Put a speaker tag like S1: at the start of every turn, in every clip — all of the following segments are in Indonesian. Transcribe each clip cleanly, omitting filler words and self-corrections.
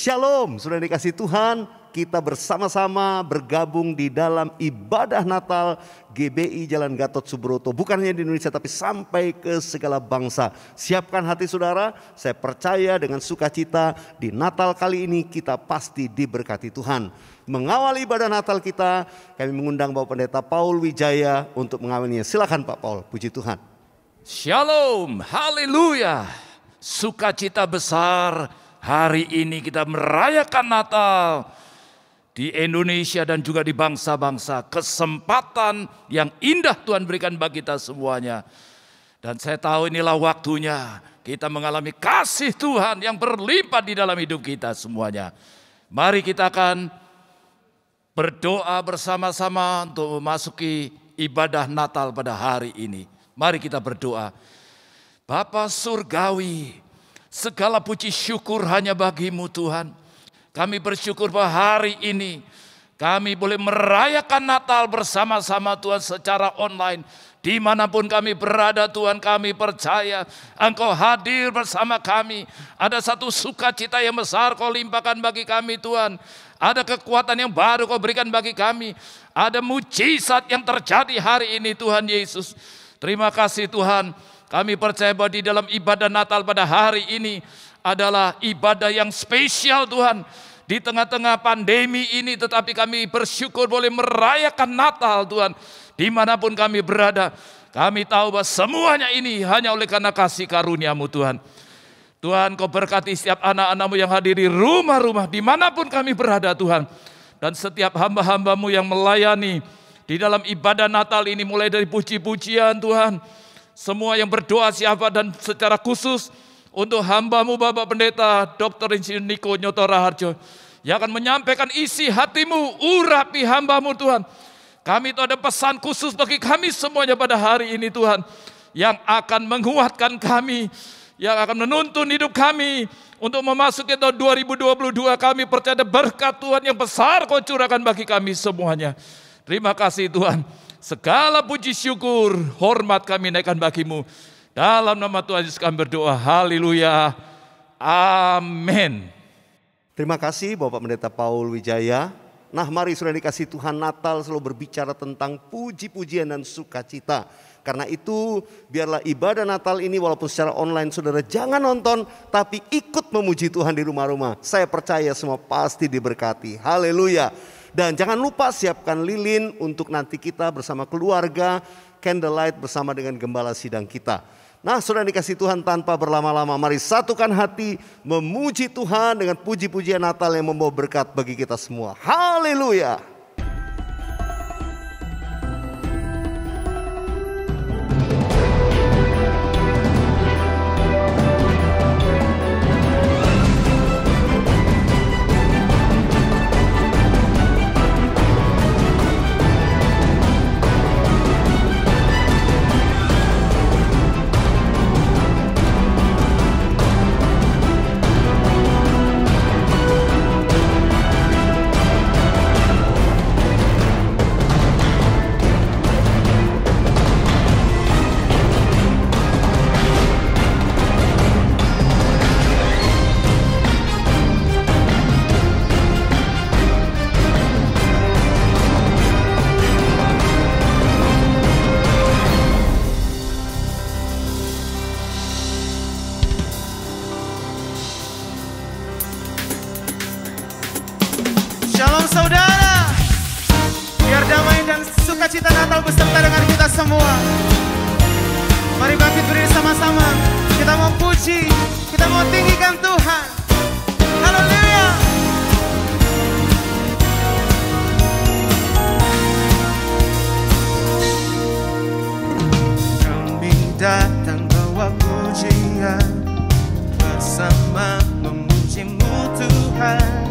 S1: Shalom, sudah dikasih Tuhan, kita bersama-sama bergabung di dalam ibadah Natal GBI Jalan Gatot Subroto. Bukan hanya di Indonesia tapi sampai ke segala bangsa. Siapkan hati saudara, saya percaya dengan sukacita di Natal kali ini kita pasti diberkati Tuhan. Mengawali ibadah Natal kita, kami mengundang Bapak Pendeta Paul Wijaya untuk mengawalinya. Silakan Pak Paul, puji Tuhan.
S2: Shalom, haleluya, sukacita besar. Hari ini kita merayakan Natal di Indonesia dan juga di bangsa-bangsa. Kesempatan yang indah Tuhan berikan bagi kita semuanya. Dan saya tahu inilah waktunya kita mengalami kasih Tuhan yang berlimpah di dalam hidup kita semuanya. Mari kita akan berdoa bersama-sama untuk memasuki ibadah Natal pada hari ini. Mari kita berdoa. Bapa Surgawi, segala puji syukur hanya bagi-Mu Tuhan. Kami bersyukur bahwa hari ini kami boleh merayakan Natal bersama-sama Tuhan secara online. Dimanapun kami berada Tuhan, kami percaya Engkau hadir bersama kami. Ada satu sukacita yang besar Kau limpahkan bagi kami Tuhan. Ada kekuatan yang baru Kau berikan bagi kami. Ada mujizat yang terjadi hari ini Tuhan Yesus. Terima kasih Tuhan. Kami percaya bahwa di dalam ibadah Natal pada hari ini adalah ibadah yang spesial Tuhan. Di tengah-tengah pandemi ini tetapi kami bersyukur boleh merayakan Natal Tuhan. Dimanapun kami berada, kami tahu bahwa semuanya ini hanya oleh karena kasih karunia-Mu Tuhan. Tuhan Kau berkati setiap anak-anak-Mu yang hadir di rumah-rumah dimanapun kami berada Tuhan. Dan setiap hamba-hamba-Mu yang melayani di dalam ibadah Natal ini mulai dari puji-pujian Tuhan. Semua yang berdoa siapa dan secara khusus untuk hamba-Mu Bapak Pendeta Dr. Insinyur Niko Nyoto Raharjo yang akan menyampaikan isi hati-Mu, urapi hamba-Mu Tuhan. Kami itu ada pesan khusus bagi kami semuanya pada hari ini Tuhan, yang akan menguatkan kami, yang akan menuntun hidup kami untuk memasuki tahun 2022. Kami percaya berkat Tuhan yang besar Kau curahkan bagi kami semuanya. Terima kasih Tuhan. Segala puji syukur, hormat kami naikkan bagi-Mu. Dalam nama Tuhan Yesus kami berdoa. Haleluya. Amin.
S1: Terima kasih Bapak Pendeta Paul Wijaya. Nah mari sudah dikasih Tuhan, Natal selalu berbicara tentang puji-pujian dan sukacita. Karena itu biarlah ibadah Natal ini walaupun secara online saudara jangan nonton, tapi ikut memuji Tuhan di rumah-rumah. Saya percaya semua pasti diberkati. Haleluya. Dan jangan lupa siapkan lilin untuk nanti kita bersama keluarga, candlelight bersama dengan gembala sidang kita. Nah sudah dikasih Tuhan, tanpa berlama-lama mari satukan hati memuji Tuhan dengan puji-pujian Natal yang membawa berkat bagi kita semua. Haleluya.
S3: Shalom saudara, biar damai dan sukacita Natal beserta dengan kita semua. Mari bangkit berdiri sama-sama, kita mau puji, kita mau tinggikan Tuhan. Haleluya. Kami datang bawa pujian, bersama memuji-Mu Tuhan.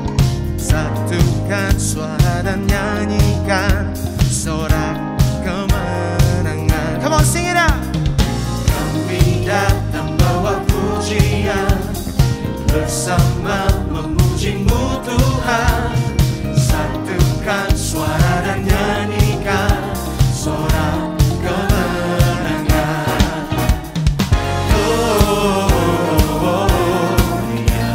S3: Satukan suara dan nyanyikan sorak kemenangan. Come on, sing it out. Kami datang bawa pujian, bersama memuji-Mu Tuhan. Satukan suara dan nyanyikan sorak kemenangan. Gloria, gloria.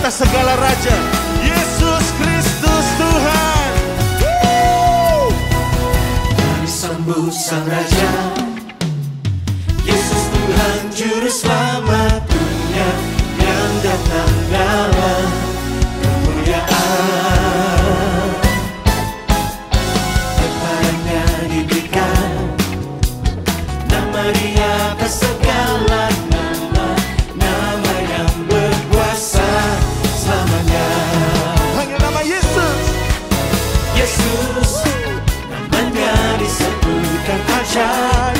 S1: atas segala raja. Yesus Kristus Tuhan.
S4: Mari sambut Sang Raja, Yesus Tuhan Juru Selamat dunia yang datang dalam kemuliaan. Kepadanya diberikan nama Dia atas segala nama, nama yang berkuasa selamanya.
S1: Hanya nama Yesus.
S4: Yesus, namanya disebutkan ajaib,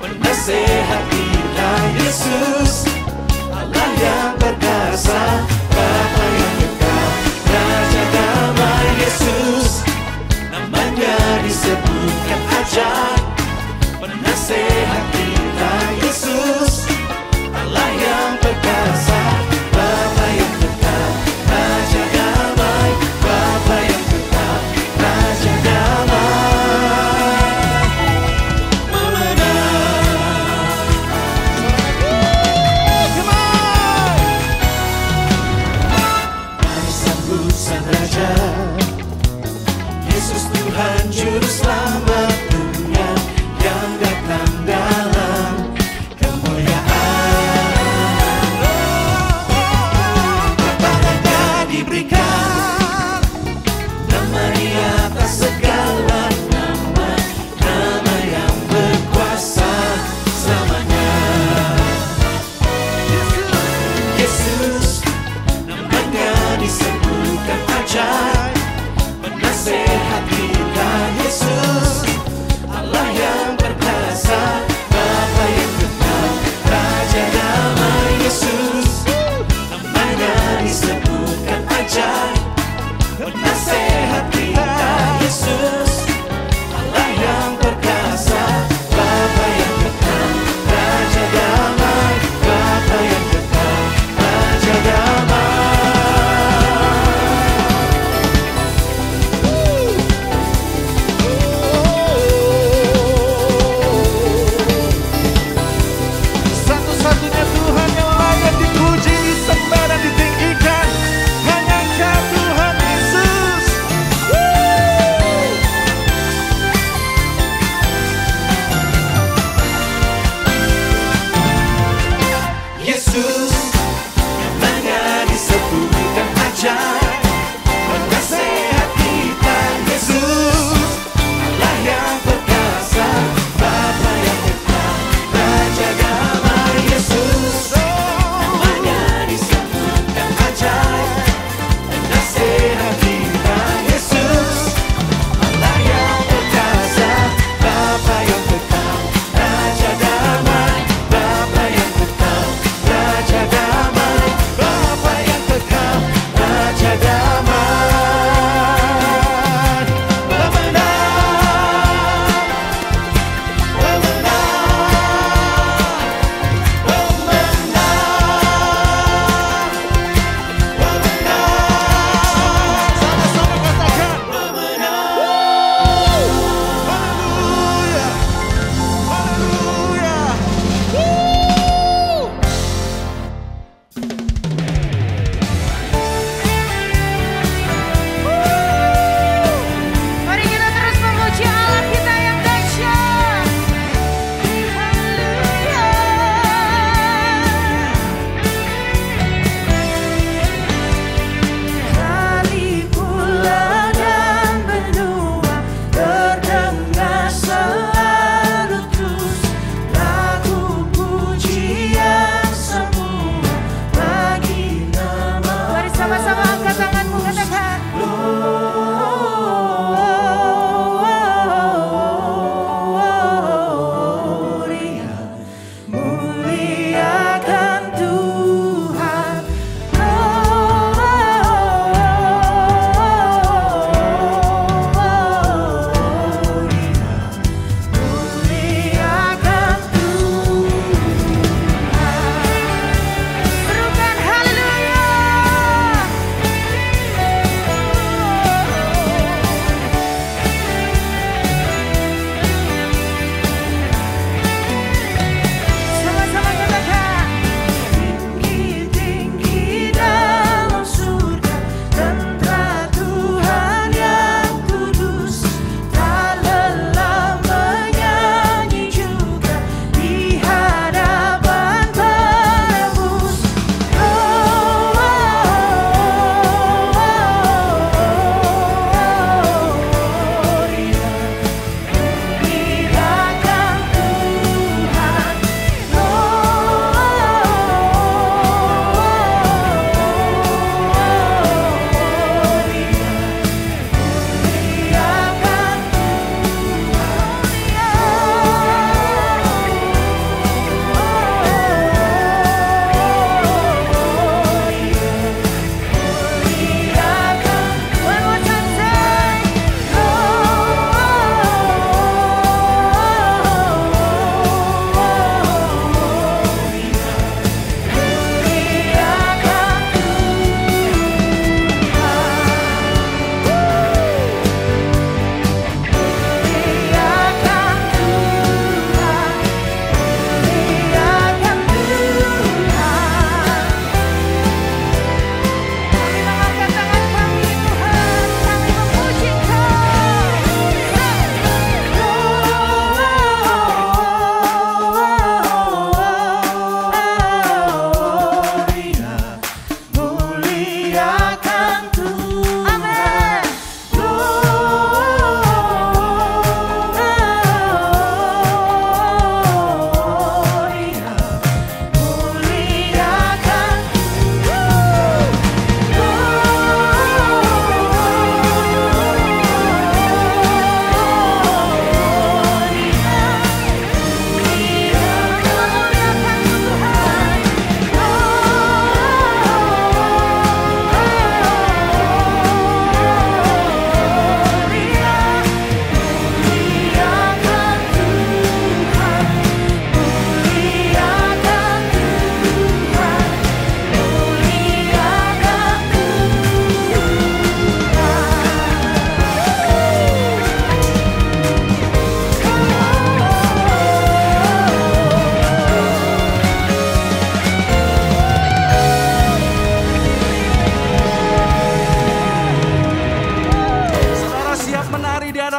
S4: penasehat kita. Yesus, Allah yang perkasa, Bapa yang kekal, Raja damai. Yesus, namanya disebutkan ajaib, penasehat kita. Yesus, Allah yang perkasa, Bapa yang kekal, Raja damai. Bapa yang kekal, Raja damai. Mari sambut Sang Raja, Yesus Tuhan Juru Selamat dunia yang datang dalam kemuliaan. Kepadanya diberikan nama Dia atas segala nama, nama yang berkuasa selamanya. Yesus, namanya disebutkan ajaib, penasehat kita. Yesus,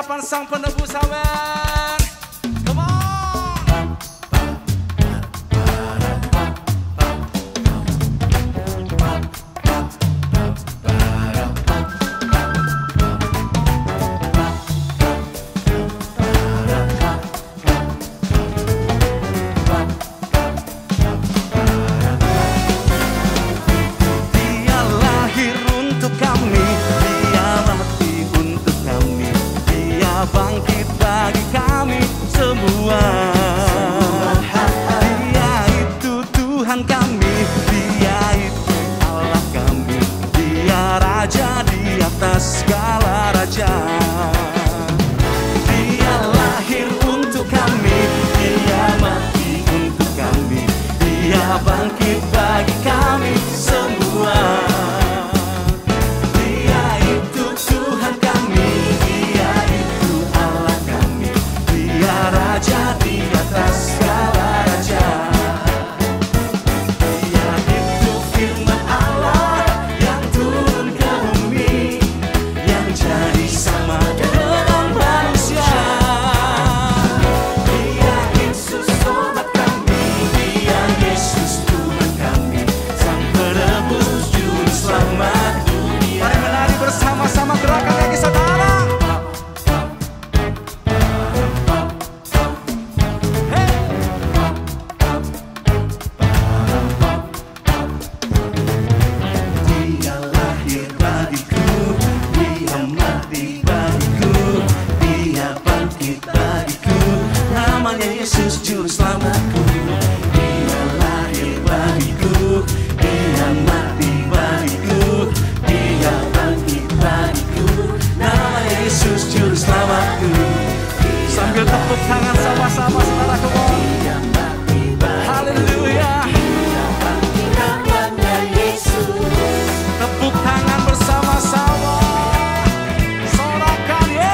S3: hadapan Sang Penebus, amin. Come on.
S5: Dia lahir untuk kami, dia mati untuk kami, dia bangkit bagi kami semua. Dia itu Tuhan kami, dia itu Allah kami, dia Raja di atas segala raja. Dia lahir untuk kami, dia mati untuk kami, dia bangkit bagi kami semua. Dia itu Tuhan kami, dia itu Allah kami, dia Raja di atas segala raja. Dia itu firman Allah yang turun ke bumi, yang jadi sama dengan manusia. Dia Yesus sobat kami, dia Yesus Tuhan kami, Sang Penebus Juru Selamat dunia.
S3: Mari menari bersama-sama, gerakan kaki saudara.
S5: Dia lahir bagiku, dia mati bagiku, dia bangkit bagiku, namanya Yesus Juru Selamatku. Dia lahir bagiku, dia mati bagiku, dia bangkit bagiku, namanya Yesus Juru Selamatku.
S3: Sambil tepuk tangan sama-sama, saudara, come on.
S5: Dia mati bagiku,
S3: Haleluya.
S5: namanya Yesus.
S3: Tepuk tangan bersama-sama. Sorakan, yeay.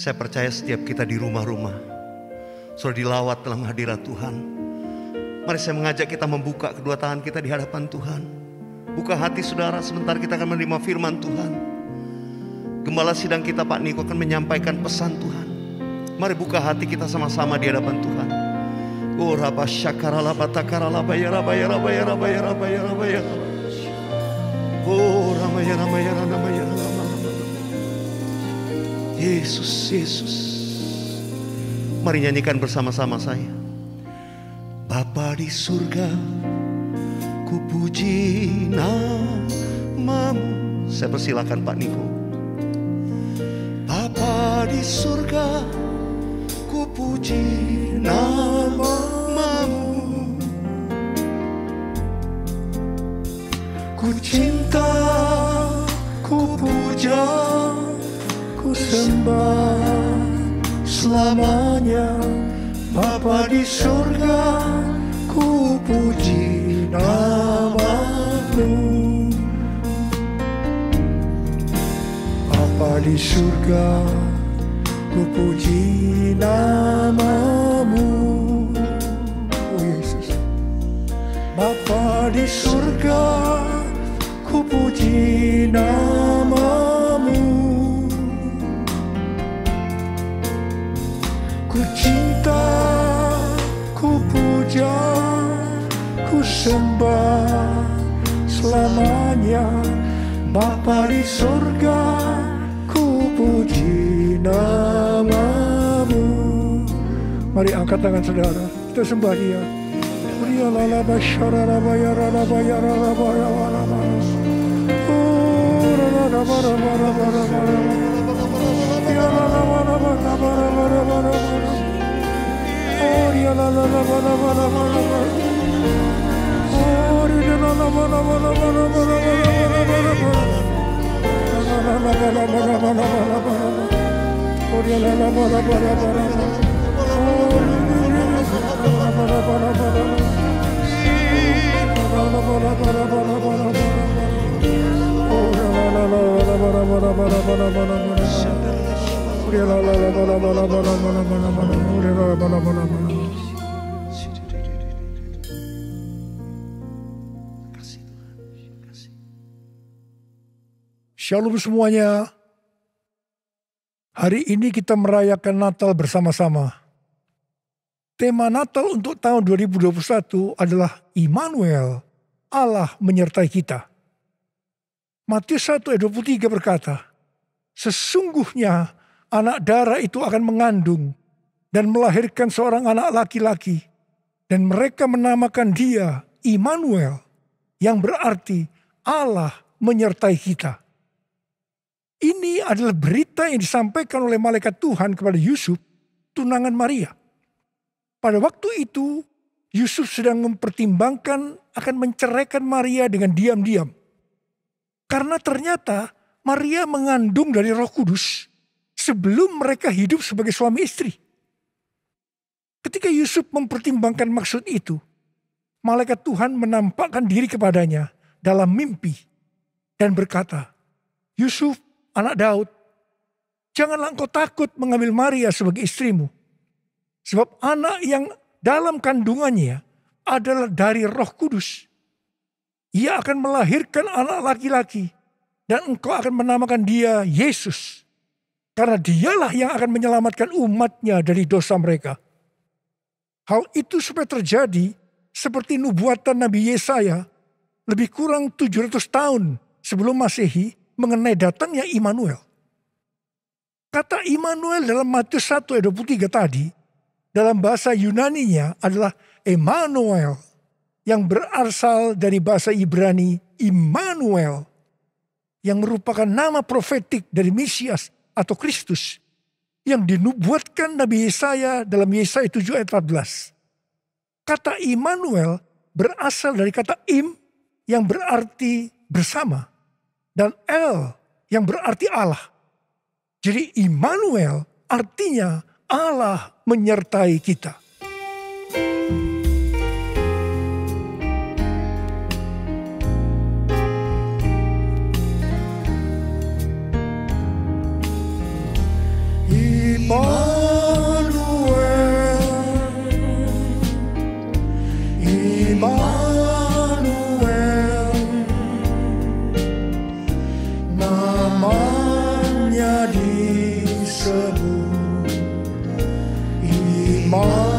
S1: Saya percaya setiap kita di rumah-rumah sudah dilawat dalam hadirat Tuhan. Mari saya mengajak kita membuka kedua tangan kita di hadapan Tuhan. Buka hati saudara, sebentar kita akan menerima firman Tuhan. Gembala sidang kita Pak Niko akan menyampaikan pesan Tuhan. Mari buka hati kita sama-sama di hadapan Tuhan. Oh raba syakarala batakarala bayara bayara bayara bayara bayara bayara. Oh ramaya ramaya ramaya ramaya. Yesus, Yesus. Mari nyanyikan bersama-sama saya. Bapa di surga, ku puji namamu. Saya persilakan Pak Niko. Bapa di surga, ku puji namamu. Ku cinta, ku puja, ku sembah selamanya. Bapa di surga, ku puji namamu. Bapa di surga, ku puji namamu. Oh Yesus. Bapa di surga, ku puji namamu. Ku cinta, ku puja, ku sembah selamanya. Bapa di surga, ku puji namamu. Mari angkat tangan saudara, kita sembah Dia. Dia lala basyara laba yara laba yara laba yara laba. Oh lala laba laba laba laba. Dia lala laba laba laba laba. Oh dia lala laba laba laba laba. Oh dia lala laba laba laba laba laba. Lala laba laba laba laba. Oh dia lala laba laba laba laba. Shalom semuanya. Hari ini kita merayakan Natal bersama-sama. Tema Natal untuk tahun 2021 adalah Immanuel, Allah menyertai kita. Matius 1 ayat 23 berkata, sesungguhnya anak darah itu akan mengandung dan melahirkan seorang anak laki-laki, dan mereka menamakan dia Immanuel, yang berarti Allah menyertai kita. Ini adalah berita yang disampaikan oleh malaikat Tuhan kepada Yusuf, tunangan Maria. Pada waktu itu, Yusuf sedang mempertimbangkan akan menceraikan Maria dengan diam-diam. Karena ternyata Maria mengandung dari Roh Kudus sebelum mereka hidup sebagai suami istri. Ketika Yusuf mempertimbangkan maksud itu, malaikat Tuhan menampakkan diri kepadanya dalam mimpi dan berkata, Yusuf, anak Daud, janganlah engkau takut mengambil Maria sebagai istrimu. Sebab anak yang dalam kandungannya adalah dari Roh Kudus. Ia akan melahirkan anak laki-laki dan engkau akan menamakan dia Yesus. Karena dialah yang akan menyelamatkan umatnya dari dosa mereka. Hal itu supaya terjadi seperti nubuatan Nabi Yesaya lebih kurang 700 tahun sebelum Masehi mengenai datangnya Immanuel. Kata Immanuel dalam Matius 1 ayat 23 tadi, dalam bahasa Yunaninya adalah Emmanuel, yang berasal dari bahasa Ibrani Immanuel, yang merupakan nama profetik dari Mesias atau Kristus, yang dinubuatkan Nabi Yesaya dalam Yesaya 7 ayat 14. Kata Immanuel berasal dari kata Im, yang berarti bersama, dan El, yang berarti Allah. Jadi Immanuel artinya Allah menyertai kita.
S6: Immanuel, namanya disebut Immanuel,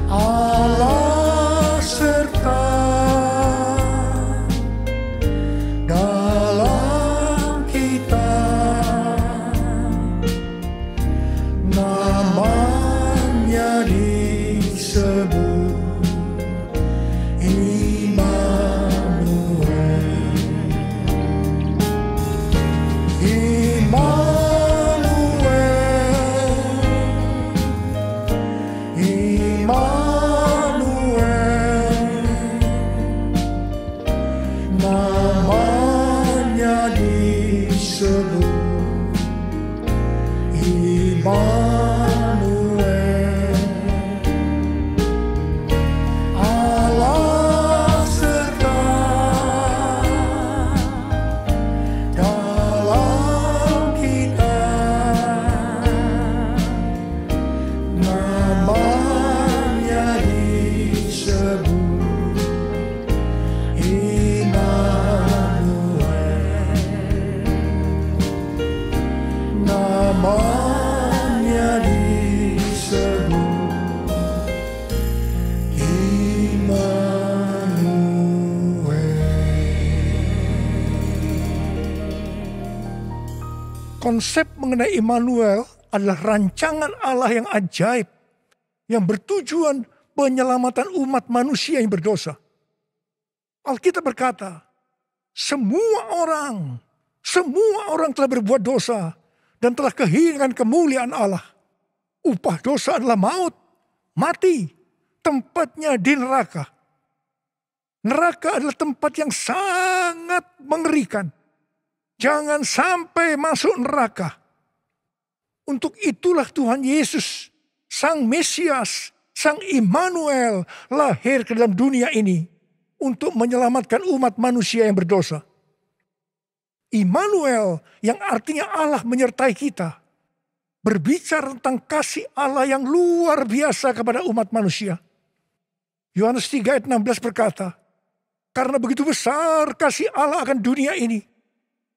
S6: Allah serta dalam kita, namanya disebut Immanuel. Immanuel, namanya disebut Immanuel, Allah serta dalam kita, namanya disebut Immanuel, namanya disebut Immanuel. Konsep mengenai Immanuel adalah rancangan Allah yang ajaib yang bertujuan penyelamatan umat manusia yang berdosa. Alkitab berkata, semua orang telah berbuat dosa dan telah kehilangan kemuliaan Allah. Upah dosa adalah maut, mati, tempatnya di neraka. Neraka adalah tempat yang sangat mengerikan. Jangan sampai masuk neraka. Untuk itulah Tuhan Yesus, Sang Mesias, Sang Immanuel lahir ke dalam dunia ini untuk menyelamatkan umat manusia yang berdosa. Immanuel yang artinya Allah menyertai kita, berbicara tentang kasih Allah yang luar biasa kepada umat manusia. Yohanes 3 ayat 16 berkata, karena begitu besar kasih Allah akan dunia ini,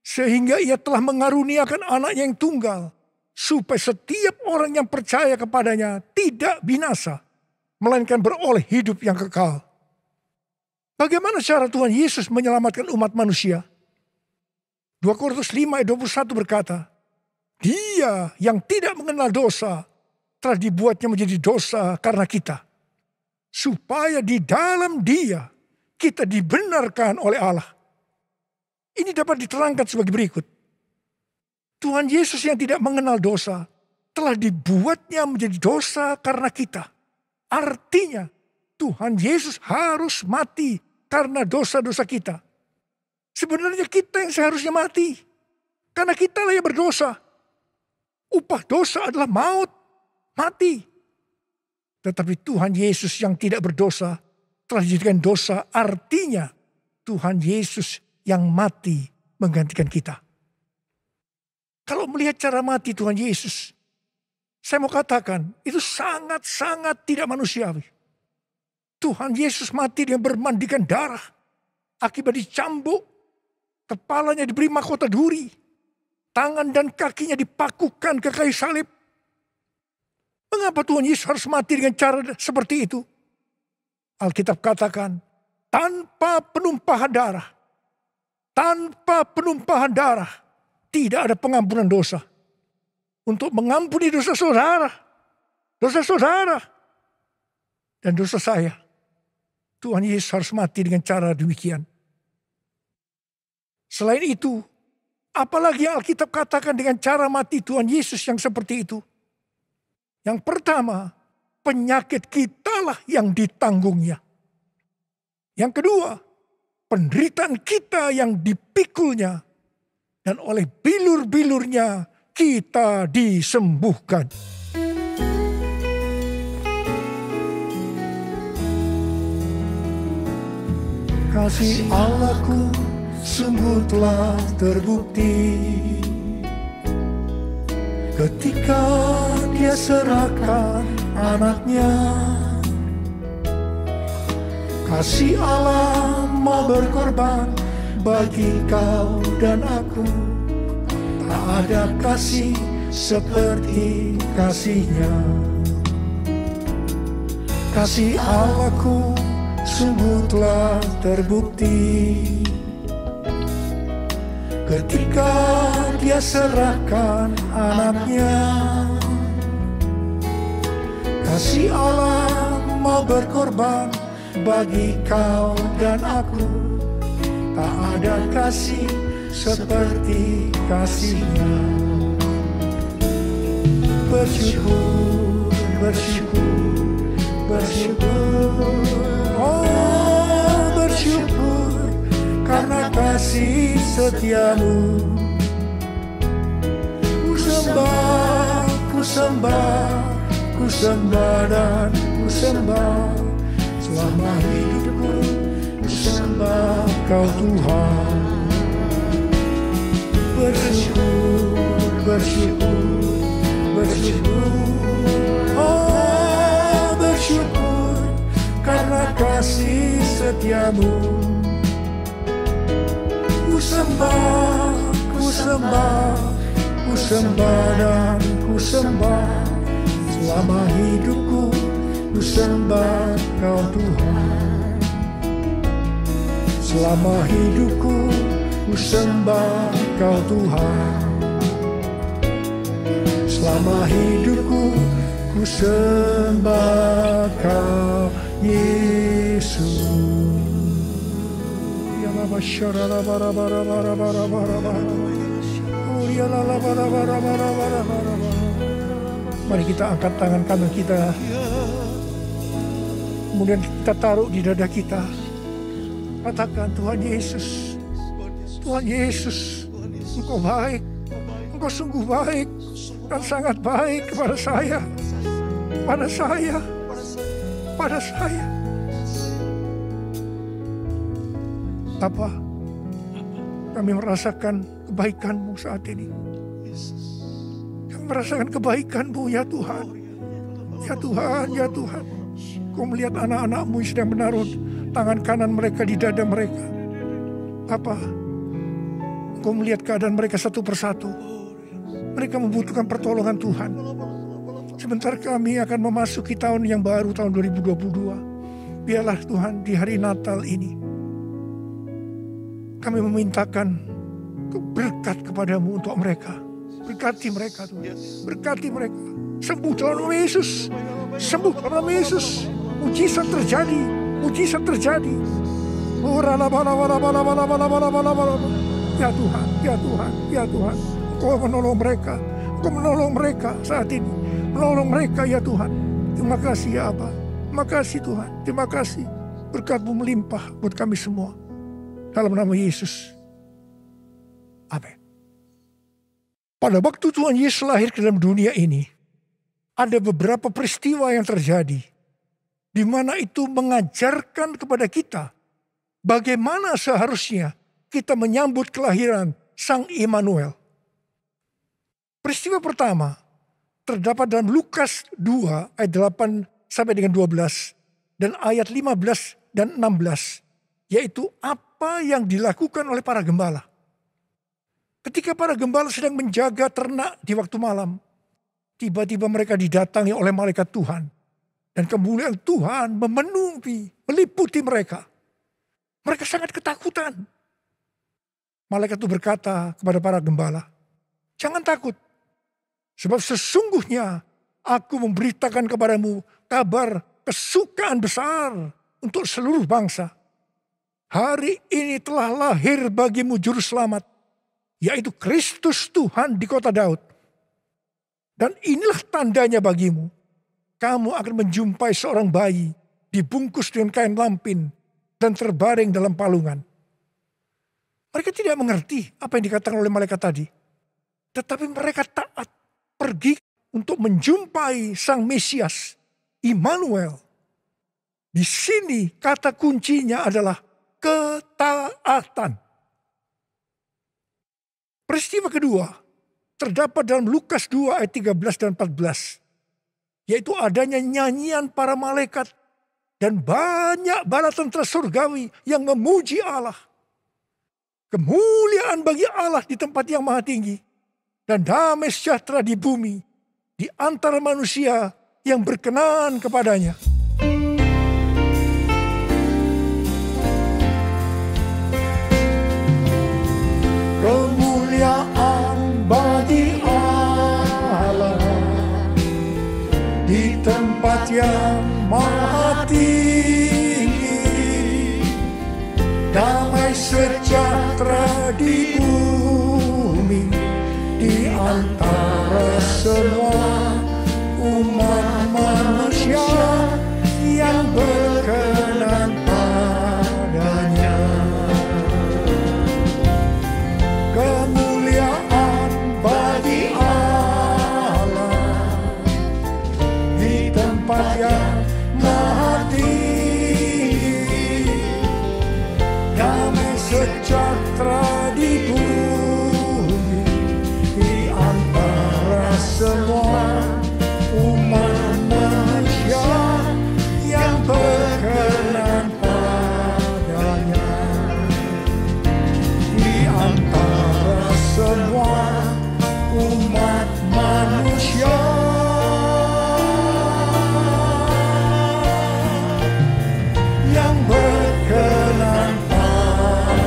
S6: sehingga ia telah mengaruniakan anaknya yang tunggal, supaya setiap orang yang percaya kepadanya tidak binasa, melainkan beroleh hidup yang kekal. Bagaimana cara Tuhan Yesus menyelamatkan umat manusia? 2 Korintus 5 ayat 21 berkata, Dia yang tidak mengenal dosa telah dibuatnya menjadi dosa karena kita, supaya di dalam Dia kita dibenarkan oleh Allah. Ini dapat diterangkan sebagai berikut. Tuhan Yesus yang tidak mengenal dosa telah dibuatnya menjadi dosa karena kita. Artinya Tuhan Yesus harus mati karena dosa-dosa kita. Sebenarnya kita yang seharusnya mati. Karena kita lah yang berdosa. Upah dosa adalah maut, mati. Tetapi Tuhan Yesus yang tidak berdosa telah dijadikan dosa. Artinya Tuhan Yesus yang mati menggantikan kita. Kalau melihat cara mati Tuhan Yesus, saya mau katakan itu sangat-sangat tidak manusiawi. Tuhan Yesus mati dengan bermandikan darah, akibat dicambuk, kepalanya diberi mahkota duri, tangan dan kakinya dipakukan ke kayu salib. Mengapa Tuhan Yesus harus mati dengan cara seperti itu? Alkitab katakan, tanpa penumpahan darah, tidak ada pengampunan dosa. Untuk mengampuni dosa saudara, dan dosa saya, Tuhan Yesus harus mati dengan cara demikian. Selain itu, apalagi yang Alkitab katakan dengan cara mati Tuhan Yesus yang seperti itu? Yang pertama, penyakit kitalah yang ditanggungnya. Yang kedua, penderitaan kita yang dipikulnya. Dan oleh bilur-bilurnya kita disembuhkan. Kasih Allahku sungguh telah terbukti ketika Dia serahkan anaknya. Kasih Allah mau berkorban bagi kau dan aku. Tak ada kasih seperti kasih-Nya. Kasih Allahku sungguh telah terbukti ketika Dia serahkan anaknya. Kasih Allah mau berkorban bagi kau dan aku. Tak ada kasih seperti kasih-Nya. Bersyukur, bersyukur, bersyukur. Oh, bersyukur karena kasih setiamu. Ku sembah, ku sembah, ku sembah dan ku sembah. Selama hidupku ku sembah kau Tuhan. Bersyukur, bersyukur, bersyukur. Oh, bersyukur karena kasih setiamu. Ku sembah, ku sembah, ku sembah dan ku sembah. Selama hidupku ku sembah kau Tuhan. Selama hidupku ku sembah kau Tuhan. Selama hidupku ku sembah kau Yesus. Ya Bapa syarara bara bara bara bara bara bara. Oh ya la la bara bara bara bara bara. Mari kita angkat tangan kanan kita. Kemudian kita taruh di dada kita. Katakan, Tuhan Yesus, Tuhan Yesus, Engkau baik, Engkau sungguh baik dan sangat baik kepada saya, pada saya, pada saya. Apa? Kami merasakan kebaikan-Mu saat ini. Kami merasakan kebaikan-Mu ya Tuhan. Ya Tuhan, ya Tuhan. Kau melihat anak-anak-Mu yang sedang menaruh tangan kanan mereka di dada mereka. Apa? Kau melihat keadaan mereka satu persatu. Mereka membutuhkan pertolongan Tuhan. Sebentar kami akan memasuki tahun yang baru, tahun 2022. Biarlah Tuhan di hari Natal ini kami memintakan berkat kepadamu untuk mereka. Berkati mereka Tuhan. Berkati mereka. Sembuh dalam nama Yesus. Sembuh dalam nama Yesus. Mujizat terjadi. Mujizat terjadi. Ya Tuhan, ya Tuhan, ya Tuhan. Engkau menolong mereka. Engkau menolong mereka saat ini. Menolong mereka ya Tuhan. Terima kasih ya Abba. Terima kasih Tuhan. Terima kasih. Berkat-Mu melimpah buat kami semua. Dalam nama Yesus. Amin. Pada waktu Tuhan Yesus lahir ke dalam dunia ini, ada beberapa peristiwa yang terjadi, di mana itu mengajarkan kepada kita bagaimana seharusnya kita menyambut kelahiran Sang Immanuel. Peristiwa pertama terdapat dalam Lukas 2 ayat 8 sampai dengan 12 dan ayat 15 dan 16, yaitu apa yang dilakukan oleh para gembala. Ketika para gembala sedang menjaga ternak di waktu malam, tiba-tiba mereka didatangi oleh malaikat Tuhan. Dan kemuliaan Tuhan memenuhi, meliputi mereka. Mereka sangat ketakutan. Malaikat itu berkata kepada para gembala, jangan takut. Sebab sesungguhnya aku memberitakan kepadamu kabar kesukaan besar untuk seluruh bangsa. Hari ini telah lahir bagimu juru selamat, yaitu Kristus Tuhan di kota Daud. Dan inilah tandanya bagimu. Kamu akan menjumpai seorang bayi dibungkus dengan kain lampin dan terbaring dalam palungan. Mereka tidak mengerti apa yang dikatakan oleh malaikat tadi. Tetapi mereka taat pergi untuk menjumpai Sang Mesias, Immanuel. Di sini kata kuncinya adalah ketaatan. Peristiwa kedua terdapat dalam Lukas 2 ayat 13 dan 14. Yaitu adanya nyanyian para malaikat dan banyak bala tentara surgawi yang memuji Allah. Kemuliaan bagi Allah di tempat yang maha tinggi. Dan damai sejahtera di bumi di antara manusia yang berkenan kepadanya. Kemuliaan bagi Allah di tempat yang maha tinggi, damai sejahtera di bumi di antara semua umat manusia yang berkenan padanya. Kemuliaan bagi Allah di tempat yang maha tinggi, damai sejahtera di bumi di antara semua umat manusia yang berkenan padanya. Di antara semua umat manusia yang berkenan padanya.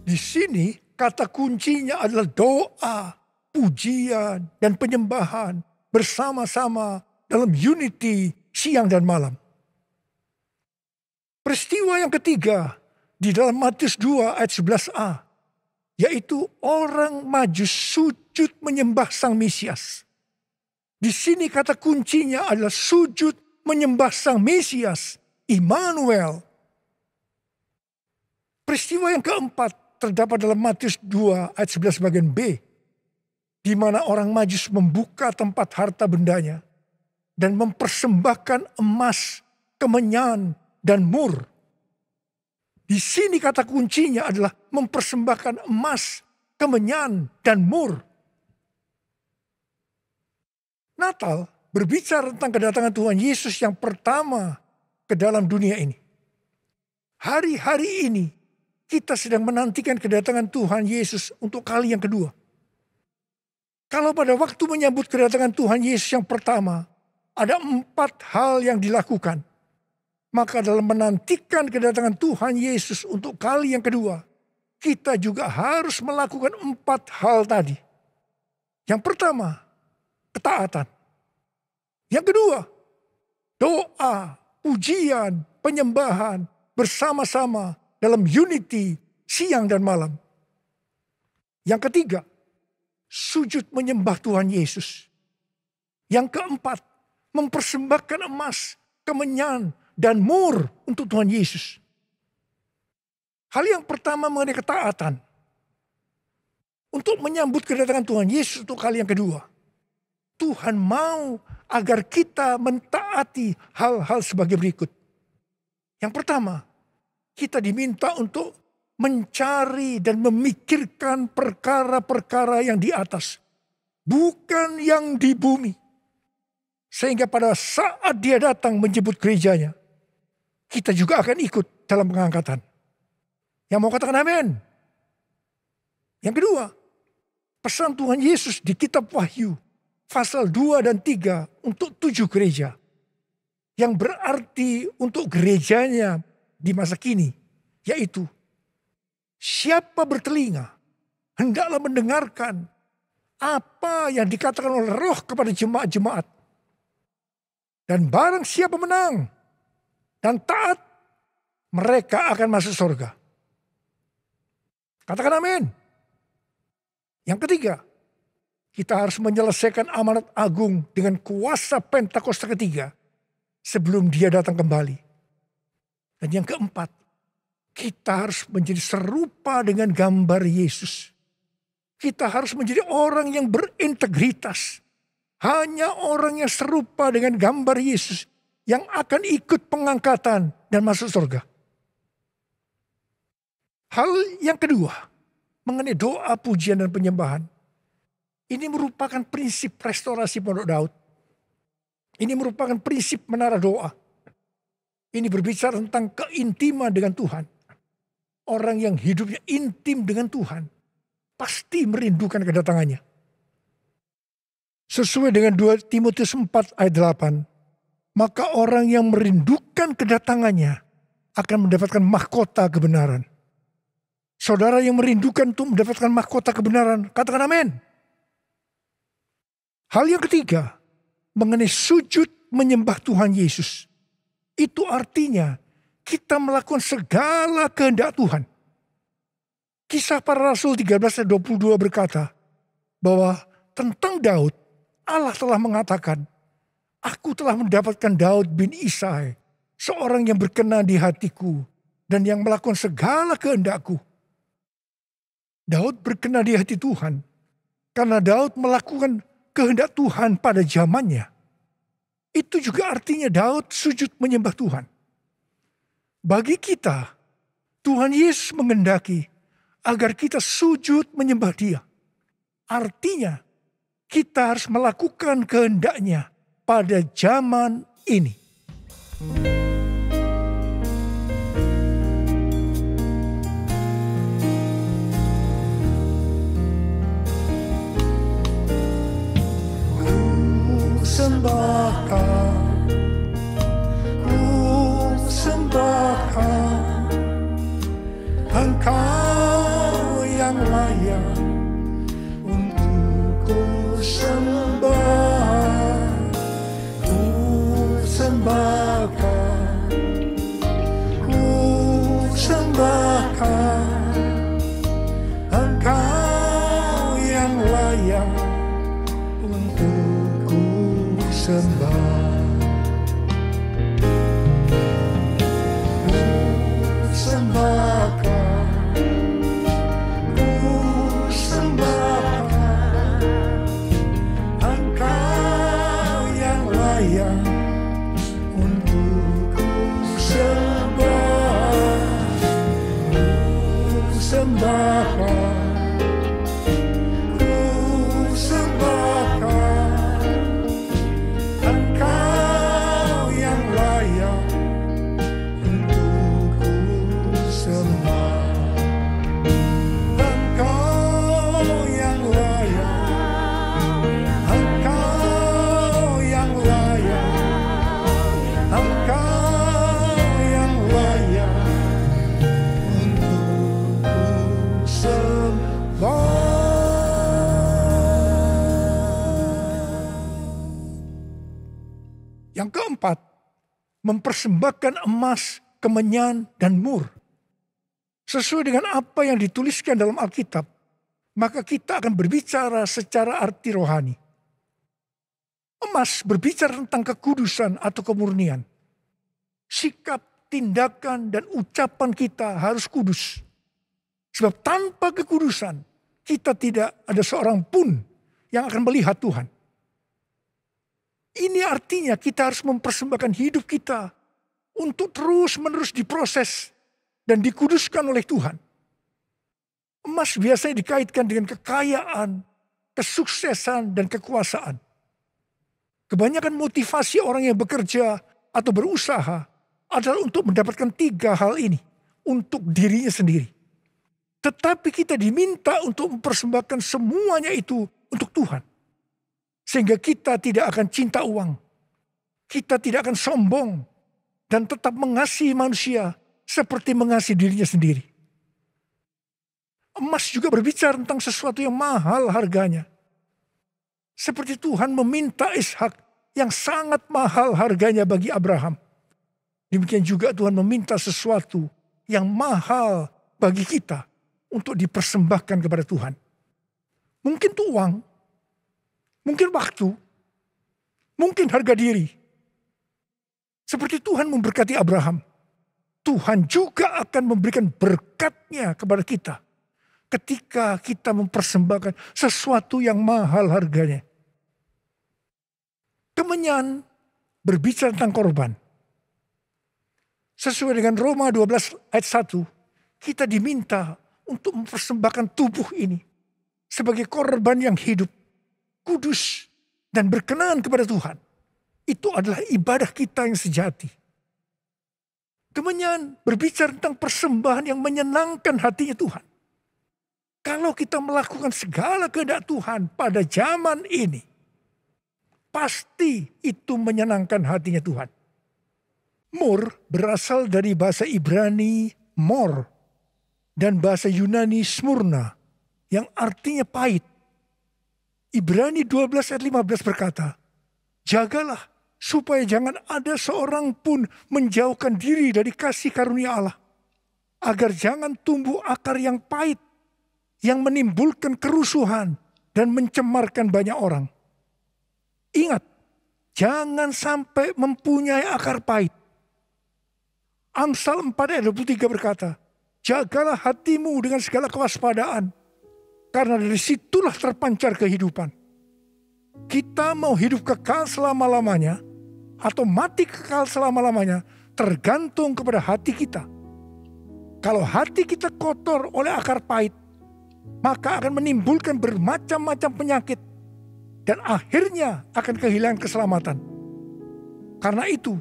S6: Di sini kata kuncinya adalah doa, pujian, dan penyembahan bersama-sama dalam unity siang dan malam. Peristiwa yang ketiga di dalam Matius 2 ayat 11a, yaitu orang Majus sujud menyembah Sang Mesias. Di sini kata kuncinya adalah sujud menyembah Sang Mesias, Immanuel. Peristiwa yang keempat terdapat dalam Matius 2 ayat 11 bagian B, di mana orang Majus membuka tempat harta bendanya dan mempersembahkan emas, kemenyan, dan mur. Di sini kata kuncinya adalah mempersembahkan emas, kemenyan, dan mur. Natal berbicara tentang kedatangan Tuhan Yesus yang pertama ke dalam dunia ini. Hari-hari ini kita sedang menantikan kedatangan Tuhan Yesus untuk kali yang kedua. Kalau pada waktu menyambut kedatangan Tuhan Yesus yang pertama, ada 4 hal yang dilakukan. Maka dalam menantikan kedatangan Tuhan Yesus untuk kali yang kedua, kita juga harus melakukan 4 hal tadi. Yang pertama, ketaatan. Yang kedua, doa, pujian, penyembahan bersama-sama dalam unity siang dan malam. Yang ketiga, sujud menyembah Tuhan Yesus. Yang keempat, mempersembahkan emas, kemenyan, dan mur untuk Tuhan Yesus. Hal yang pertama mengenai ketaatan. Untuk menyambut kedatangan Tuhan Yesus untuk kali yang kedua. Tuhan mau agar kita mentaati hal-hal sebagai berikut. Yang pertama, kita diminta untuk mencari dan memikirkan perkara-perkara yang di atas. Bukan yang di bumi. Sehingga pada saat dia datang menjemput gerejanya, kita juga akan ikut dalam pengangkatan. Yang mau katakan amin? Yang kedua, pesan Tuhan Yesus di kitab Wahyu, pasal 2 dan 3 untuk 7 gereja. Yang berarti untuk gerejanya di masa kini, yaitu siapa bertelinga hendaklah mendengarkan apa yang dikatakan oleh Roh kepada jemaat-jemaat. Dan barang siapa menang dan taat, mereka akan masuk surga. Katakan amin. Yang ketiga, kita harus menyelesaikan amanat agung dengan kuasa Pentakosta ketiga sebelum dia datang kembali. Dan yang keempat, kita harus menjadi serupa dengan gambar Yesus. Kita harus menjadi orang yang berintegritas. Hanya orang yang serupa dengan gambar Yesus yang akan ikut pengangkatan dan masuk surga. Hal yang kedua, mengenai doa, pujian, dan penyembahan. Ini merupakan prinsip restorasi Pondok Daud. Ini merupakan prinsip menara doa. Ini berbicara tentang keintiman dengan Tuhan. Orang yang hidupnya intim dengan Tuhan pasti merindukan kedatangannya. Sesuai dengan 2 Timotius 4 ayat 8. Maka orang yang merindukan kedatangannya akan mendapatkan mahkota kebenaran. Saudara yang merindukan untuk mendapatkan mahkota kebenaran, katakan amin. Hal yang ketiga, mengenai sujud menyembah Tuhan Yesus. Itu artinya kita melakukan segala kehendak Tuhan. Kisah Para Rasul 13 ayat 22 berkata bahwa tentang Daud, Allah telah mengatakan, aku telah mendapatkan Daud bin Isai, seorang yang berkenan di hatiku dan yang melakukan segala kehendakku. Daud berkenan di hati Tuhan karena Daud melakukan kehendak Tuhan pada zamannya. Itu juga artinya Daud sujud menyembah Tuhan. Bagi kita, Tuhan Yesus mengendaki agar kita sujud menyembah Dia. Artinya, kita harus melakukan kehendaknya pada zaman ini. Ku sembahkan, Engkau yang layak untuk ku sembah. Ku sembahkan, Engkau yang layak untuk ku sembah. Yang keempat, mempersembahkan emas, kemenyan, dan mur. Sesuai dengan apa yang dituliskan dalam Alkitab, maka kita akan berbicara secara arti rohani. Emas berbicara tentang kekudusan atau kemurnian. Sikap, tindakan, dan ucapan kita harus kudus. Sebab tanpa kekudusan, kita tidak ada seorang pun yang akan melihat Tuhan. Ini artinya kita harus mempersembahkan hidup kita untuk terus-menerus diproses dan dikuduskan oleh Tuhan. Emas biasanya dikaitkan dengan kekayaan, kesuksesan, dan kekuasaan. Kebanyakan motivasi orang yang bekerja atau berusaha adalah untuk mendapatkan 3 hal ini untuk dirinya sendiri. Tetapi kita diminta untuk mempersembahkan semuanya itu untuk Tuhan. Sehingga kita tidak akan cinta uang. Kita tidak akan sombong. Dan tetap mengasihi manusia seperti mengasihi dirinya sendiri. Emas juga berbicara tentang sesuatu yang mahal harganya. Seperti Tuhan meminta Ishak yang sangat mahal harganya bagi Abraham. Demikian juga Tuhan meminta sesuatu yang mahal bagi kita untuk dipersembahkan kepada Tuhan. Mungkin itu uang, mungkin waktu, mungkin harga diri. Seperti Tuhan memberkati Abraham, Tuhan juga akan memberikan berkat-Nya kepada kita ketika kita mempersembahkan sesuatu yang mahal harganya. Kemenyan berbicara tentang korban. Sesuai dengan Roma 12 ayat 1, kita diminta untuk mempersembahkan tubuh ini sebagai korban yang hidup, kudus, dan berkenan kepada Tuhan. Itu adalah ibadah kita yang sejati. Kemenyan berbicara tentang persembahan yang menyenangkan hatinya Tuhan. Kalau kita melakukan segala kehendak Tuhan pada zaman ini, pasti itu menyenangkan hatinya Tuhan. Mur berasal dari bahasa Ibrani mor dan bahasa Yunani smurna yang artinya pahit. Ibrani 12 ayat 15 berkata, jagalah supaya jangan ada seorang pun menjauhkan diri dari kasih karunia Allah, agar jangan tumbuh akar yang pahit yang menimbulkan kerusuhan dan mencemarkan banyak orang. Ingat, jangan sampai mempunyai akar pahit. Amsal 4 ayat 23 berkata, jagalah hatimu dengan segala kewaspadaan, karena dari situlah terpancar kehidupan. Kita mau hidup kekal selama-lamanya, atau mati kekal selama-lamanya, tergantung kepada hati kita. Kalau hati kita kotor oleh akar pahit, maka akan menimbulkan bermacam-macam penyakit, dan akhirnya akan kehilangan keselamatan. Karena itu,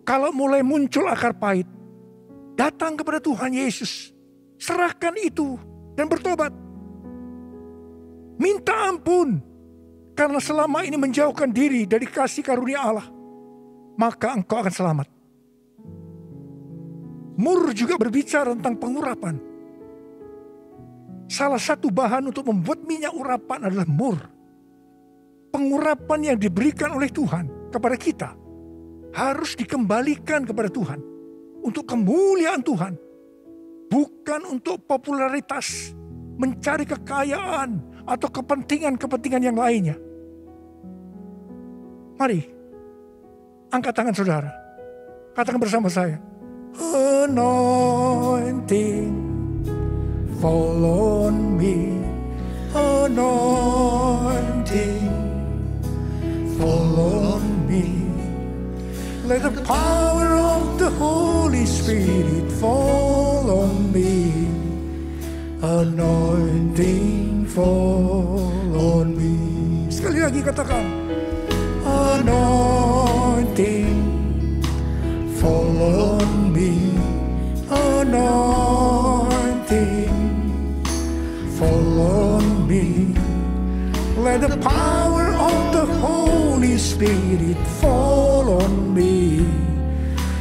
S6: kalau mulai muncul akar pahit, datang kepada Tuhan Yesus. Serahkan itu dan bertobat. Minta ampun. Karena selama ini menjauhkan diri dari kasih karunia Allah, maka engkau akan selamat. Mur juga berbicara tentang pengurapan. Salah satu bahan untuk membuat minyak urapan adalah mur. Pengurapan yang diberikan oleh Tuhan kepada kita harus dikembalikan kepada Tuhan untuk kemuliaan Tuhan, bukan untuk popularitas, mencari kekayaan atau kepentingan-kepentingan yang lainnya. Mari, angkat tangan saudara, katakan bersama saya, anointing fall on me, anointing fall on me. Let the power of the Holy Spirit fall on me. Anointing fall on me. Sekali lagi katakan, anointing fall on me. Anointing fall on me. Let the power of the Holy Spirit fall on me.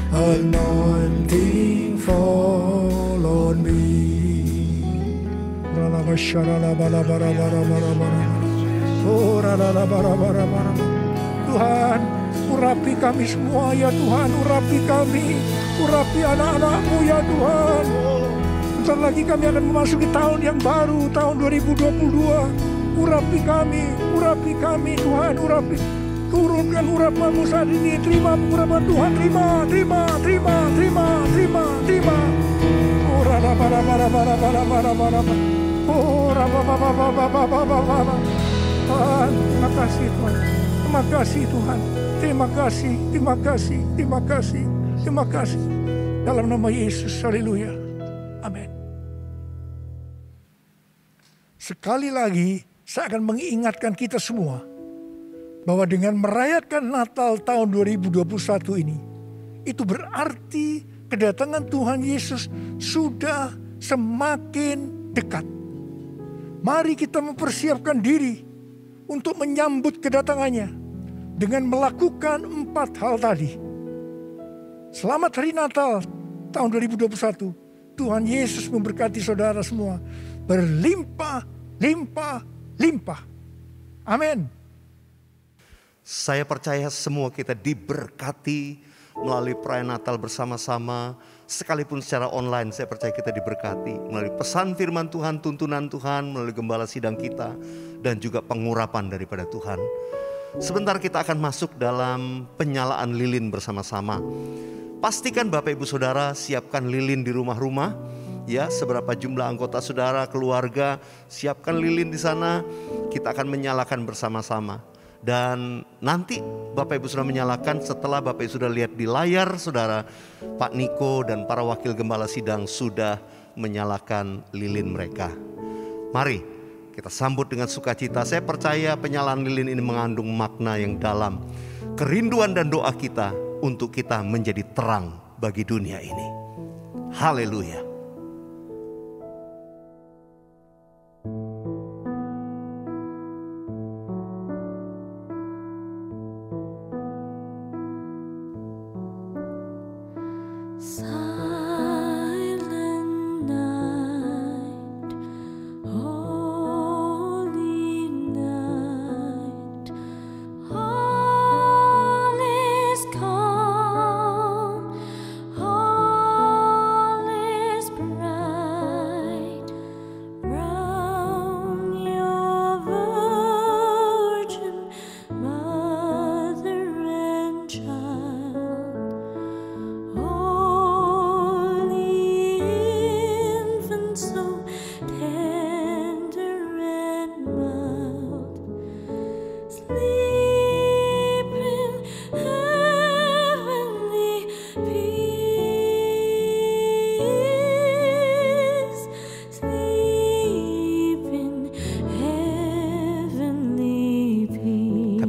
S6: Anointing fall on me. Tuhan, urapi kami semua ya Tuhan, urapi kami, urapi anak-anak-Mu ya Tuhan. Bentar lagi kami akan memasuki tahun yang baru, tahun 2022. Urapi kami Tuhan, urapi. Turunkan urapan-Mu saat ini, terima pengurapan Tuhan, terima. Oh, terima kasih Tuhan, terima kasih. Dalam nama Yesus, haleluya, amin. Sekali lagi, saya akan mengingatkan kita semua bahwa dengan merayakan Natal tahun 2021 ini, itu berarti kedatangan Tuhan Yesus sudah semakin dekat. Mari kita mempersiapkan diri untuk menyambut kedatangannya dengan melakukan 4 hal tadi. Selamat Hari Natal tahun 2021. Tuhan Yesus memberkati saudara semua berlimpah. Amin.
S1: Saya percaya semua kita diberkati melalui perayaan Natal bersama-sama. Sekalipun secara online, saya percaya kita diberkati melalui pesan firman Tuhan, tuntunan Tuhan, melalui gembala sidang kita, dan juga pengurapan daripada Tuhan. Sebentar kita akan masuk dalam penyalaan lilin bersama-sama. Pastikan Bapak Ibu Saudara siapkan lilin di rumah-rumah. Ya, seberapa jumlah anggota saudara, keluarga, siapkan lilin di sana. Kita akan menyalakan bersama-sama. Dan nanti Bapak Ibu sudah menyalakan, setelah Bapak Ibu sudah lihat di layar, saudara, Pak Niko dan para wakil gembala sidang sudah menyalakan lilin mereka. Mari kita sambut dengan sukacita. Saya percaya penyalaan lilin ini mengandung makna yang dalam. Kerinduan dan doa kita untuk kita menjadi terang bagi dunia ini. Haleluya.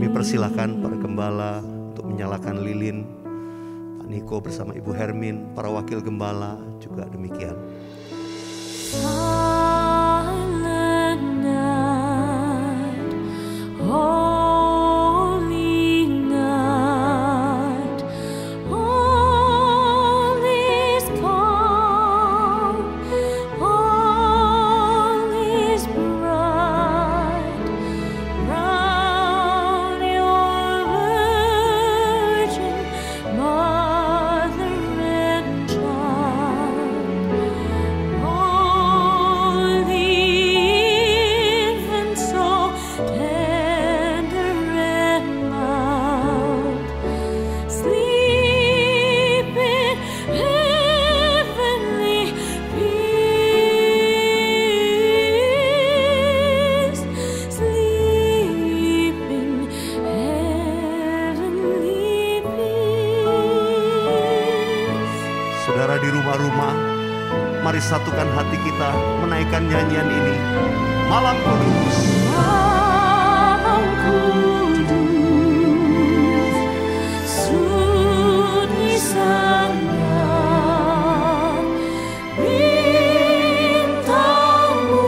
S1: Persilahkan para gembala untuk menyalakan lilin. Pak Niko bersama Ibu Hermin, para wakil gembala juga demikian. Saudara di rumah-rumah, mari satukan hati kita menaikkan nyanyian ini. Malam Kudus.
S7: Malam Kudus, sunyi sangat, bintangmu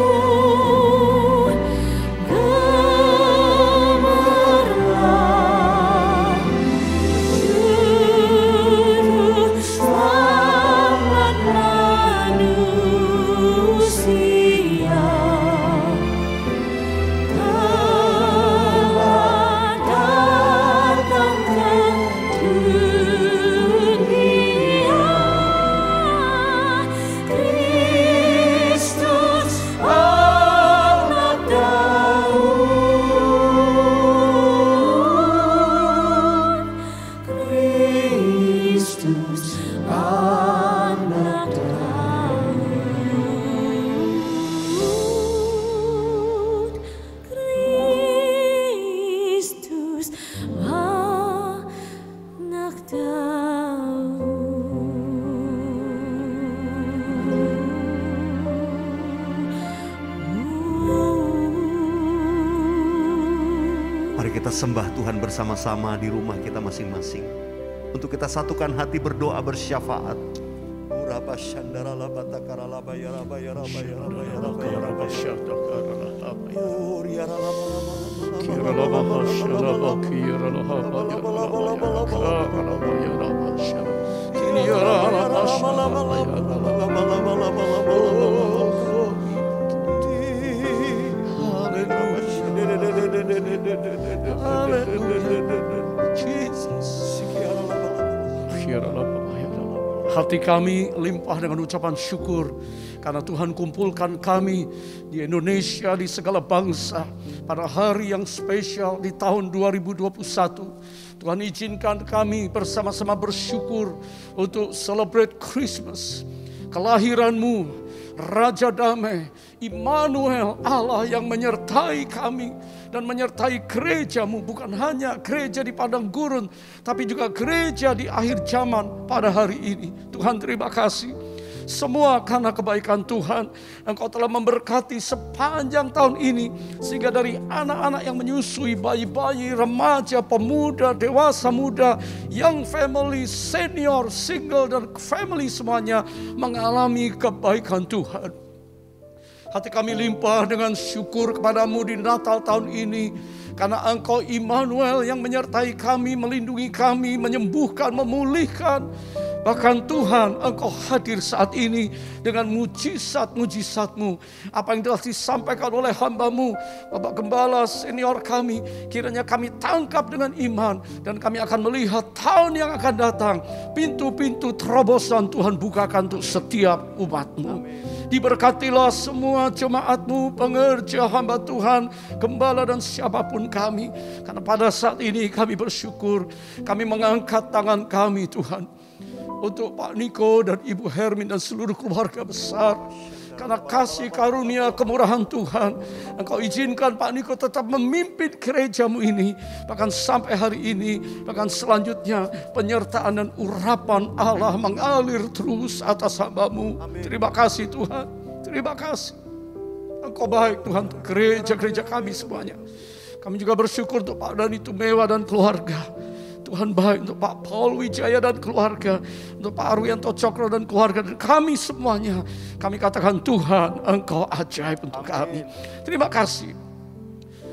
S7: gemerlap, juru selamat manusia.
S1: Mari kita sembah Tuhan bersama-sama di rumah kita masing-masing. Untuk kita satukan hati berdoa bersyafaat.
S8: Hati kami limpah dengan ucapan syukur karena Tuhan kumpulkan kami di Indonesia, di segala bangsa pada hari yang spesial di tahun 2021. Tuhan izinkan kami bersama-sama bersyukur untuk celebrate Christmas, kelahiran-Mu, Raja damai, Immanuel, Allah yang menyertai kami dan menyertai gerejamu, bukan hanya gereja di padang gurun, tapi juga gereja di akhir zaman pada hari ini. Tuhan, terima kasih. Semua karena kebaikan Tuhan, Engkau telah memberkati sepanjang tahun ini, sehingga dari anak-anak yang menyusui, bayi-bayi, remaja, pemuda, dewasa muda, young family, senior, single, dan family semuanya mengalami kebaikan Tuhan. Hati kami limpah dengan syukur kepadamu di Natal tahun ini, karena Engkau Immanuel yang menyertai kami, melindungi kami, menyembuhkan, memulihkan. Bahkan Tuhan, Engkau hadir saat ini dengan mujizat-mujizat-Mu. Apa yang telah disampaikan oleh hamba-Mu, Bapak Gembala senior kami, kiranya kami tangkap dengan iman, dan kami akan melihat tahun yang akan datang. Pintu-pintu terobosan Tuhan bukakan untuk setiap umat-Mu. Diberkatilah semua jemaat-Mu, pengerja hamba Tuhan, gembala dan siapapun kami. Karena pada saat ini kami bersyukur, kami mengangkat tangan kami Tuhan, untuk Pak Niko dan Ibu Hermin dan seluruh keluarga besar. Karena kasih karunia kemurahan Tuhan, Engkau izinkan Pak Niko tetap memimpin gerejamu ini, bahkan sampai hari ini, bahkan selanjutnya penyertaan dan urapan Allah mengalir terus atas hamba-Mu. Terima kasih Tuhan, terima kasih. Engkau baik Tuhan untuk gereja-gereja kami semuanya. Kami juga bersyukur untuk Pak Dani Tumewa dan keluarga. Tuhan baik untuk Pak Paul Wijaya dan keluarga, untuk Pak Arwianto Cokro dan keluarga, dan kami semuanya. Kami katakan Tuhan, Engkau ajaib untuk kami. Terima kasih.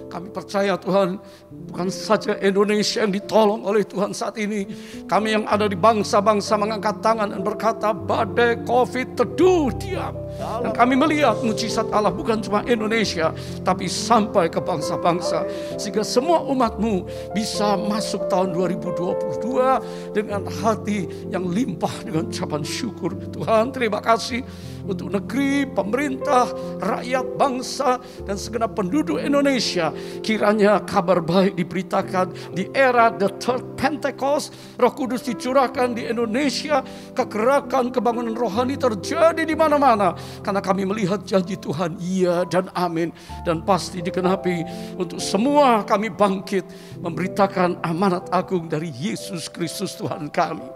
S8: Kami percaya Tuhan, bukan saja Indonesia yang ditolong oleh Tuhan saat ini. Kami yang ada di bangsa-bangsa mengangkat tangan dan berkata, badai COVID teduh diam. Dan kami melihat mujizat Allah bukan cuma Indonesia, tapi sampai ke bangsa-bangsa. Sehingga semua umat-Mu bisa masuk tahun 2022 dengan hati yang limpah dengan ucapan syukur. Tuhan, terima kasih untuk negeri, pemerintah, rakyat, bangsa, dan segenap penduduk Indonesia. Kiranya kabar baik diberitakan di era The Third Pentecost. Roh Kudus dicurahkan di Indonesia. Kegerakan, kebangunan rohani terjadi di mana-mana. Karena kami melihat janji Tuhan, iya dan amin. Dan pasti digenapi. Untuk semua kami bangkit memberitakan amanat agung dari Yesus Kristus Tuhan kami.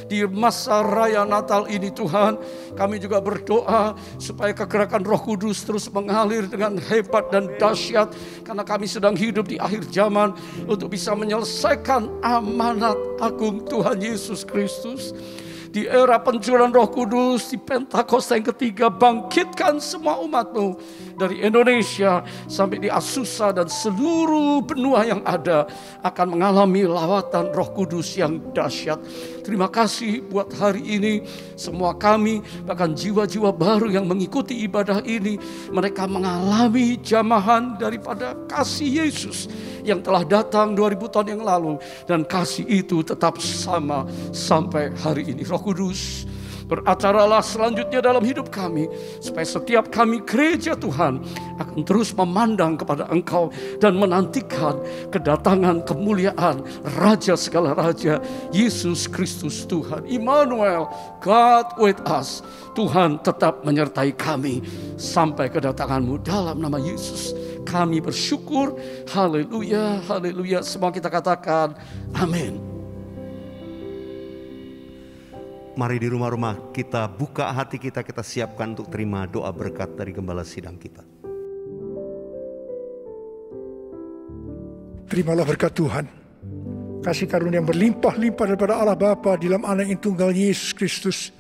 S8: Di masa raya Natal ini Tuhan, kami juga berdoa supaya kegerakan Roh Kudus terus mengalir dengan hebat dan dahsyat. Karena kami sedang hidup di akhir zaman untuk bisa menyelesaikan amanat agung Tuhan Yesus Kristus. Di era pencurahan Roh Kudus, di Pentakosta yang ketiga, bangkitkan semua umat-Mu dari Indonesia sampai di Azusa dan seluruh benua yang ada akan mengalami lawatan Roh Kudus yang dahsyat. Terima kasih buat hari ini. Semua kami, bahkan jiwa-jiwa baru yang mengikuti ibadah ini, mereka mengalami jamahan daripada kasih Yesus yang telah datang 2000 tahun yang lalu. Dan kasih itu tetap sama sampai hari ini. Roh Kudus, beracaralah selanjutnya dalam hidup kami, supaya setiap kami gereja Tuhan akan terus memandang kepada Engkau dan menantikan kedatangan kemuliaan Raja segala Raja, Yesus Kristus Tuhan. Immanuel, God with us. Tuhan tetap menyertai kami sampai kedatangan-Mu. Dalam nama Yesus kami bersyukur. Haleluya, haleluya. Semua kita katakan amin.
S1: Mari di rumah-rumah kita buka hati kita, kita siapkan untuk terima doa berkat dari Gembala Sidang kita.
S6: Terimalah berkat Tuhan. Kasih karunia yang berlimpah-limpah daripada Allah Bapa di dalam Anak yang tunggal Yesus Kristus.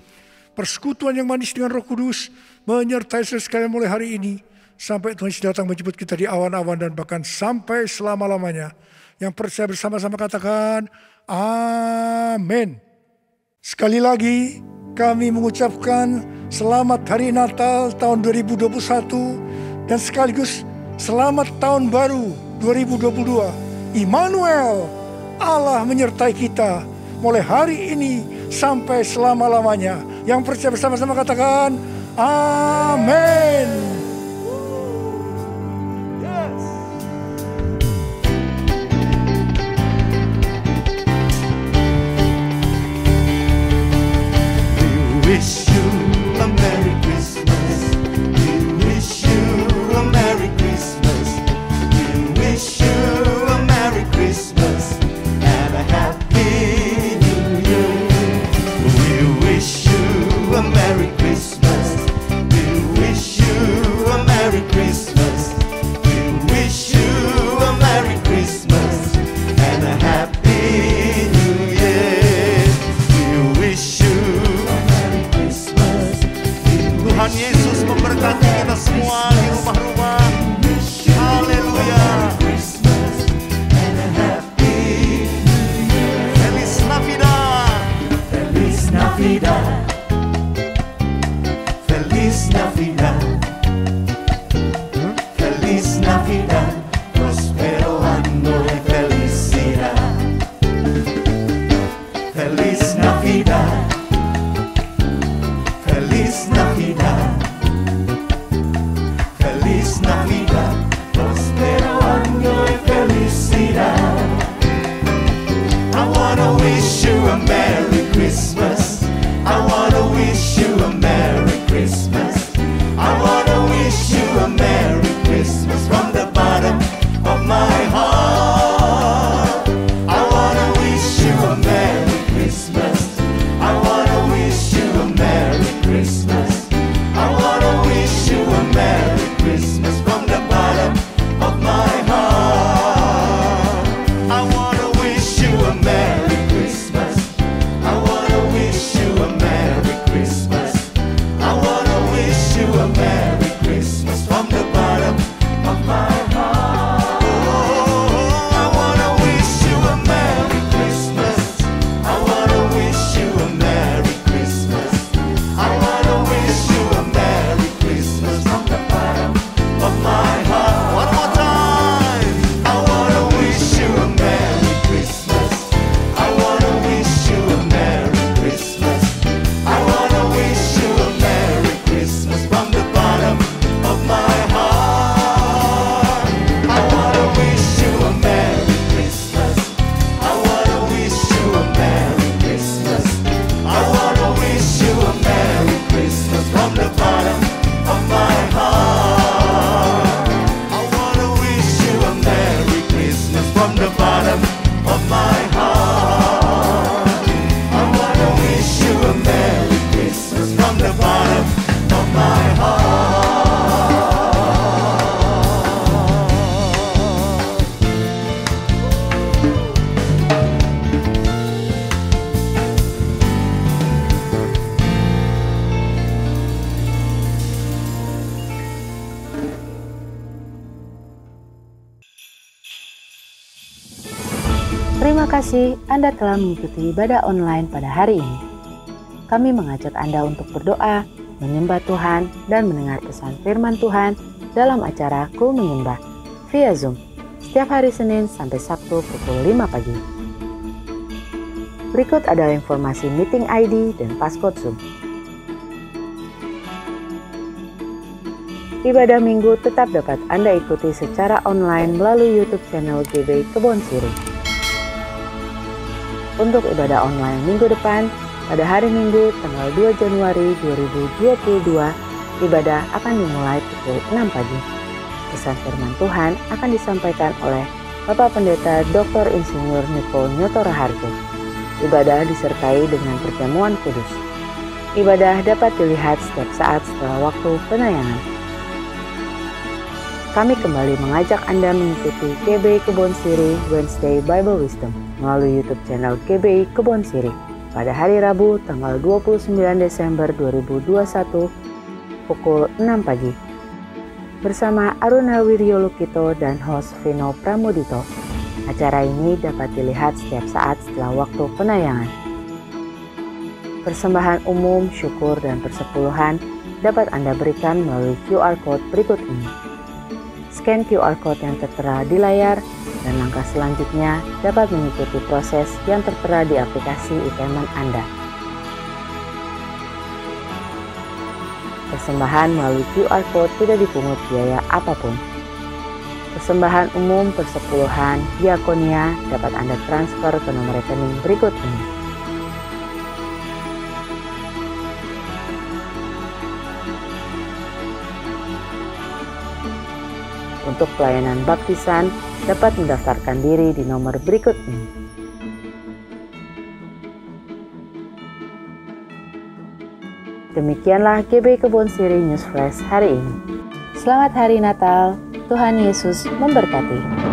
S6: Persekutuan yang manis dengan Roh Kudus menyertai saudara sekalian mulai hari ini sampai Tuhan Yesus datang menjemput kita di awan-awan dan bahkan sampai selama-lamanya. Yang percaya bersama-sama katakan amin. Sekali lagi kami mengucapkan selamat Hari Natal tahun 2021 dan sekaligus selamat tahun baru 2022. Immanuel, Allah menyertai kita mulai hari ini sampai selama-lamanya. Yang percaya bersama-sama katakan amin.
S4: Wish you a Merry Christmas. a Merry Christmas. We wish you a Merry Christmas. We wish you a Merry Christmas and a Happy New Year. We wish you a Merry Christmas.
S1: Tuhan Yesus memberkati kita semua di rumah-rumah. Haleluya. Feliz Navidad.
S4: Feliz Navidad. Feliz Navidad. Feliz Navidad. Prospero año de felicidad. Feliz Navidad. Feliz Navidad. Feliz Navidad. Prospero año de felicidad. I wanna wish you a Merry Christmas. I wanna wish you a Merry Christmas. I wanna wish you a Merry Christmas from the bottom of my heart. I wanna wish you a Merry Christmas. I wanna wish you a Merry Christmas. I wanna wish you a Merry Christmas from the bottom of my heart. I wanna wish you a Merry Christmas. I wanna wish you a Merry Christmas. I wanna wish you a Merry Christmas from the bottom of my heart. Oh, I wanna wish you a Merry Christmas. I wanna wish you a Merry Christmas. I wanna wish you a Merry Christmas from the bottom of my heart. One more time. I wanna wish you a Merry Christmas. I wanna wish you a Merry Christmas. I wanna wish you a Merry Christmas from the bottom of my heart. I wanna wish you a Merry Christmas. I wanna wish you a Merry Christmas. I wanna wish you a Merry Christmas from the bottom of my heart. I wanna wish you a Merry Christmas from the bottom of my heart. I wanna wish you a Merry Christmas from the bottom of my heart.
S9: Terima kasih Anda telah mengikuti ibadah online pada hari ini. Kami mengajak Anda untuk berdoa, menyembah Tuhan, dan mendengar pesan firman Tuhan dalam acara Ku Menyembah via Zoom setiap hari Senin sampai Sabtu pukul 5 pagi. Berikut adalah informasi meeting ID dan passcode Zoom. Ibadah minggu tetap dapat Anda ikuti secara online melalui YouTube channel GBI Kebon Sirih. Untuk ibadah online minggu depan, pada hari Minggu tanggal 2 Januari 2022, ibadah akan dimulai pukul 6 pagi. Pesan firman Tuhan akan disampaikan oleh Bapak Pendeta Dr. Insinyur Niko Nyoto Raharjo. Ibadah disertai dengan perjamuan kudus. Ibadah dapat dilihat setiap saat setelah waktu penayangan. Kami kembali mengajak Anda mengikuti GBI Kebon Sirih Wednesday Bible Wisdom melalui YouTube channel GBI Kebon Sirih pada hari Rabu tanggal 29 Desember 2021 pukul 6 pagi bersama Aruna Wiryolukito dan host Vino Pramudito. Acara ini dapat dilihat setiap saat setelah waktu penayangan. Persembahan umum, syukur, dan persepuluhan dapat Anda berikan melalui QR Code berikut ini. Scan QR Code yang tertera di layar dan langkah selanjutnya dapat mengikuti proses yang tertera di aplikasi e-payment Anda. Persembahan melalui QR Code tidak dipungut biaya apapun. Persembahan umum, persepuluhan, diakonia dapat Anda transfer ke nomor rekening berikut ini. Untuk pelayanan baptisan, dapat mendaftarkan diri di nomor berikut ini. Demikianlah GB Kebon Siri News Flash hari ini. Selamat Hari Natal, Tuhan Yesus memberkati.